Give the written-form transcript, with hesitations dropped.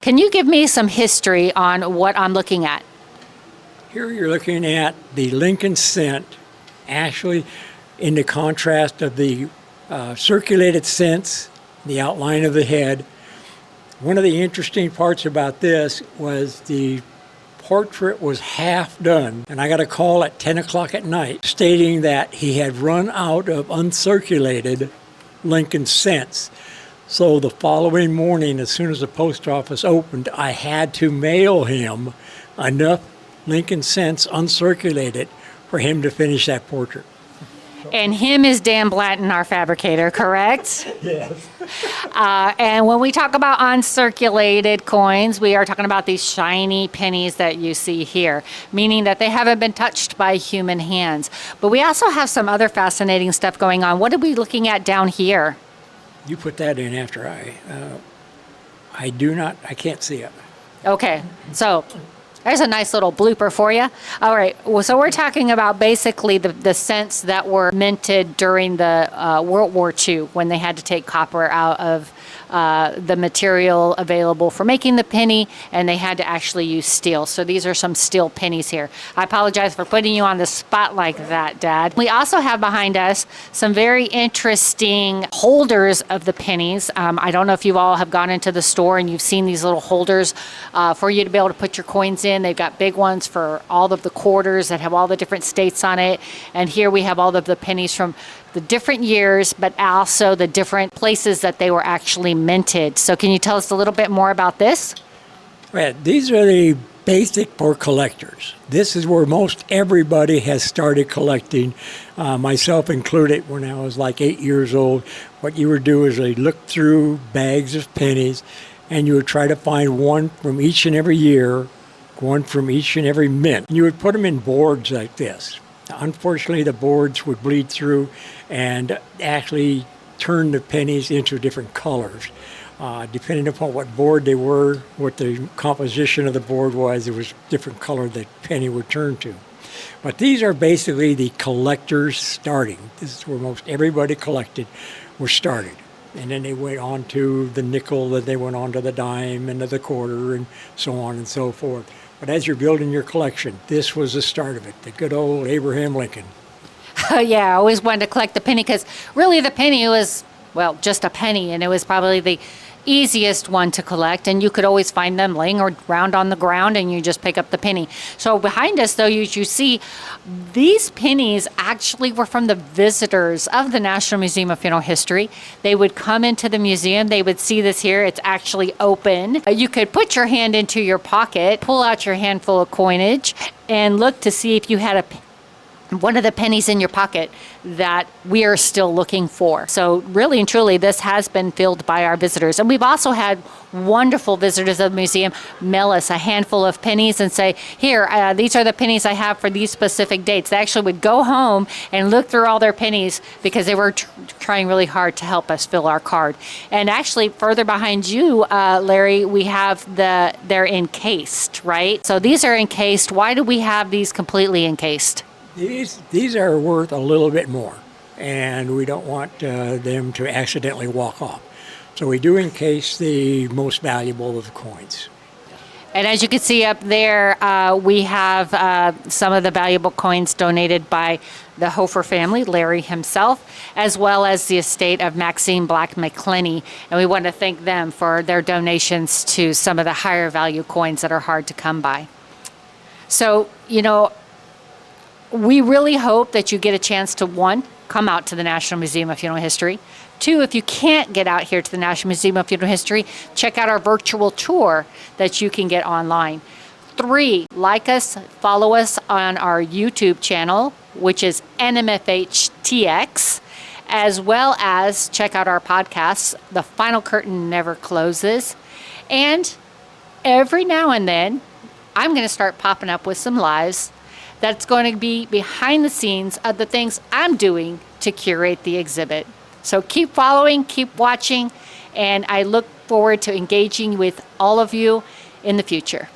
Can you give me some history on what I'm looking at? Here you're looking at the Lincoln cent, actually in the contrast of the circulated cents, the outline of the head. One of the interesting parts about this was the portrait was half done, and I got a call at 10 o'clock at night stating that he had run out of uncirculated Lincoln cents. So the following morning, as soon as the post office opened, I had to mail him enough Lincoln cents uncirculated for him to finish that portrait. And him is Dan Blanton, our fabricator, correct? Yes. And when we talk about uncirculated coins, we are talking about these shiny pennies that you see here, meaning that they haven't been touched by human hands. But we also have some other fascinating stuff going on. What are we looking at down here? You put that in after I can't see it. Okay, so there's a nice little blooper for you. All right, well, so we're talking about basically the cents that were minted during the World War II when they had to take copper out of the material available for making the penny, and they had to actually use steel. So these are some steel pennies here. I apologize for putting you on the spot like that, Dad. We also have behind us some very interesting holders of the pennies. I don't know if you all have gone into the store and you've seen these little holders for you to be able to put your coins in. They've got big ones for all of the quarters that have all the different states on it. And here we have all of the pennies from the different years, but also the different places that they were actually minted. So can you tell us a little bit more about this? Well, these are the basic for collectors. This is where most everybody has started collecting, myself included. When I was like 8 years old, what you would do is you look through bags of pennies and you would try to find one from each and every year, one from each and every mint. You would put them in boards like this. Unfortunately, the boards would bleed through and actually turn the pennies into different colors. Depending upon what board they were, what the composition of the board was, it was different color that penny would turn to. But these are basically the collectors starting. This is where most everybody collected were started. And then they went on to the nickel, and they went on to the dime and to the quarter and so on and so forth. But as you're building your collection, this was the start of it, the good old Abraham Lincoln. Yeah, I always wanted to collect the penny because really the penny was, well, just a penny, and it was probably the easiest one to collect, and you could always find them laying around on the ground and you just pick up the penny. So behind us, though, you see these pennies actually were from the visitors of the National Museum of Funeral History. They would come into the museum, they would see this here, it's actually open. You could put your hand into your pocket, pull out your handful of coinage, and look to see if you had one of the pennies in your pocket that we are still looking for. So really and truly, this has been filled by our visitors. And we've also had wonderful visitors of the museum mail us a handful of pennies and say, here, these are the pennies I have for these specific dates. They actually would go home and look through all their pennies because they were trying really hard to help us fill our card. And actually, further behind you, Larry, we have they're encased, right? So these are encased. Why do we have these completely encased? These are worth a little bit more, and we don't want them to accidentally walk off. So we do encase the most valuable of the coins. And as you can see up there, we have some of the valuable coins donated by the Hoefer family, Larry himself, as well as the estate of Maxine Black McClenny. And we want to thank them for their donations to some of the higher value coins that are hard to come by. So, we really hope that you get a chance to, one, come out to the National Museum of Funeral History. Two, if you can't get out here to the National Museum of Funeral History, check out our virtual tour that you can get online. Three, like us, follow us on our YouTube channel, which is NMFH TX, as well as check out our podcasts, The Final Curtain Never Closes. And every now and then, I'm going to start popping up with some lives that's going to be behind the scenes of the things I'm doing to curate the exhibit. So keep following, keep watching, and I look forward to engaging with all of you in the future.